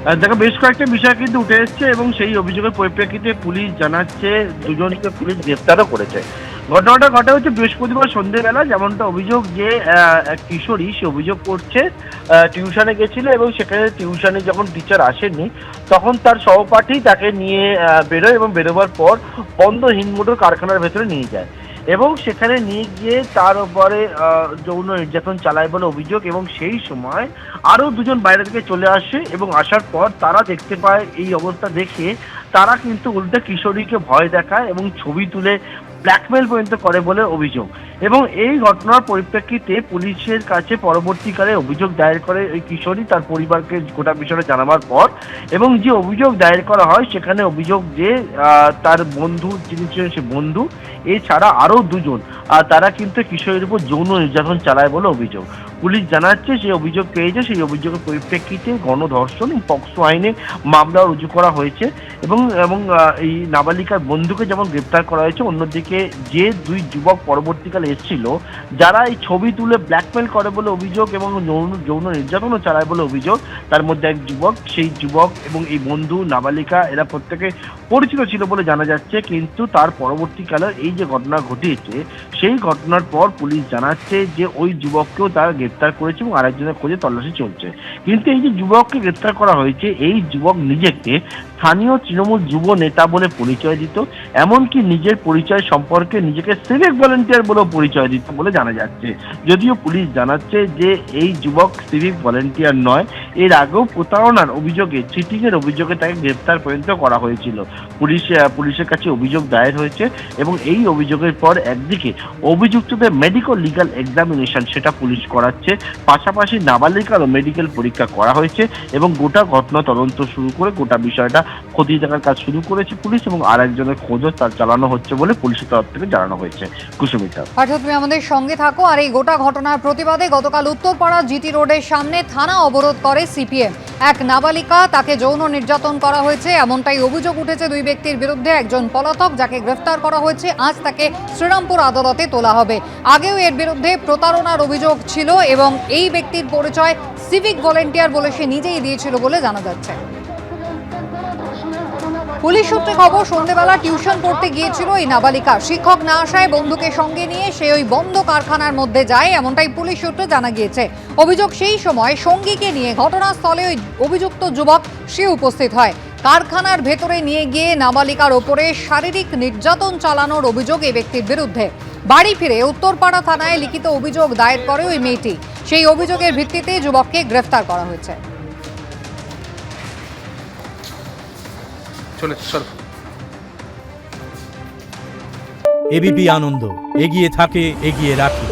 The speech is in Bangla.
দেখো, বেশ কয়েকটা বিষয় কিন্তু উঠে এসছে এবং সেই অভিযোগের পরিপ্রেক্ষিতে পুলিশ জানাচ্ছে দুজনকে পুলিশ গ্রেপ্তারও করেছে। ঘটনাটা ঘটে হচ্ছে বৃহস্পতিবার সন্ধ্যেবেলা, যেমনটা অভিযোগ যে এক কিশোরী সে অভিযোগ করছে টিউশনে গেছিল এবং সেখানে টিউশনে যখন টিচার আসেননি তখন তার সহপাঠী তাকে নিয়ে বেরোয় এবং বেরোবার পর বন্ধ হিন্দমোটর কারখানার ভেতরে নিয়ে যায় এবং সেখানে নিয়ে গিয়ে তার উপরে যৌন নির্যাতন চালায় বলে অভিযোগ। এবং সেই সময় আরো দুজন বাইরে থেকে চলে আসে এবং আসার পর তারা দেখতে পায় এই অবস্থা দেখে তারা কিন্তু উল্টে কিশোরীকে ভয় দেখায় এবং ছবি তুলে ব্ল্যাকমেল পর্যন্ত করে বলে অভিযোগ। এবং এই ঘটনার পরিপ্রেক্ষিতে পুলিশের কাছে পরবর্তীকালে অভিযোগ দায়ের করে ওই কিশোরী তার পরিবারকে গোটা বিষয়টা জানাবার পর। এবং যে অভিযোগ দায়ের করা হয় সেখানে অভিযোগ যে তার বন্ধু যিনি ছিলেন সে বন্ধু এছাড়া আরো দুজন তারা কিন্তু কিশোরীর উপর যৌন নির্যাতন চালায় বলে অভিযোগ। পুলিশ জানাচ্ছে সেই অভিযোগ পেয়েছে, সেই অভিযোগের পরিপ্রেক্ষিতে গণধর্ষণ পক্সো আইনে মামলা রুজু করা হয়েছে এবং এবং এই নাবালিকার বন্ধুকে যেমন গ্রেপ্তার করা হয়েছে, অন্যদিকে যে দুই যুবক পরবর্তীকালে এসেছিল যারা এই ছবি তুলে ব্ল্যাকমেল করে বলে অভিযোগ এবং যৌন নির্যাতনও চালায় বলে অভিযোগ, তার মধ্যে এক যুবক, সেই যুবক এবং এই বন্ধু নাবালিকা এরা প্রত্যেকে পরিচিত ছিল বলে জানা যাচ্ছে। কিন্তু তার পরবর্তীকালে এই যে ঘটনা ঘটিয়েছে সেই ঘটনার পর পুলিশ জানাচ্ছে যে ওই যুবককেও তারা গ্রেপ্তার করেছে এবং আরেকজনের খোঁজে তল্লাশি চলছে। কিন্তু এই যে যুবককে গ্রেপ্তার করা হয়েছে এই যুবক নিজেকে স্থানীয় তৃণমূল যুব নেতা বলে পরিচয় দিত, এমনকি নিজের পরিচয় সম্পর্কে নিজেকে সিভিক ভলেন্টিয়ার বলেও পরিচয় দিত বলে জানা যাচ্ছে। যদিও পুলিশ জানাচ্ছে যে এই যুবক সিভিক ভলেন্টিয়ার নয়, এর আগেও প্রতারণার অভিযোগে, চিটিং এর অভিযোগে তাকে গ্রেপ্তার পর্যন্ত করা হয়েছিল। পুলিশের কাছে অভিযোগ দায়ের হয়েছে এবং এই অভিযোগের পর একদিকে অভিযুক্তদের মেডিকেল লিগ্যাল এক্সামিনেশন সেটা পুলিশ করাচ্ছে, পাশাপাশি নাবালিকারও মেডিকেল পরীক্ষা করা হয়েছে এবং গোটা ঘটনা তদন্ত শুরু করে গোটা বিষয়টা খতিয়ে দেখার কাজ শুরু করেছে পুলিশ এবং আর একজনের খোঁজও তার চালানো হচ্ছে বলে পুলিশের তরফ থেকে জানানো হয়েছে। কুসুমিতা, অর্থাৎ তুমি আমাদের সঙ্গে থাকো। আর এই গোটা ঘটনার প্রতিবাদে গতকাল উত্তরপাড়া জিটি রোডের সামনে থানা অবরোধ করে সিপিএম। এক নাবালিকা, তাকে যৌন নির্যাতন করা হয়েছে এমনটাই অভিযোগ উঠেছে দুই ব্যক্তির বিরুদ্ধে। একজন পলাতক যাকে গ্রেফতার করা হয়েছে, আজ তাকে শ্রীরামপুর আদালতে তোলা হবে। আগেও এর বিরুদ্ধে প্রতারণার অভিযোগ ছিল এবং এই ব্যক্তির পরিচয় সিভিক ভলেন্টিয়ার বলে সে নিজেই দিয়েছিল বলে জানা যাচ্ছে। পুলিশ সূত্রে খবর, সন্ধ্যেবেলা টিউশন পড়তে গিয়েছিল এই নাবালিকা। শিক্ষক না আসায় বন্ধুকে সঙ্গে নিয়ে সে ওই বন্ধ কারখানার মধ্যে যায়, এমনটাই পুলিশ সূত্রে জানা গিয়েছে। অভিযোগ, সেই সময় সঙ্গীকে নিয়ে ঘটনাস্থলে ওই অভিযুক্ত যুবক সে উপস্থিত হয়। কারখানার ভেতরে নিয়ে গিয়ে নাবালিকার ওপরে শারীরিক নির্যাতন চালানোর অভিযোগ এই ব্যক্তির বিরুদ্ধে। বাড়ি ফিরে উত্তরপাড়া থানায় লিখিত অভিযোগ দায়ের করে ওই মেয়েটি। সেই অভিযোগের ভিত্তিতে যুবককে গ্রেফতার করা হয়েছে। এবিপি আনন্দ, এগিয়ে থাকে, এগিয়ে রাখে।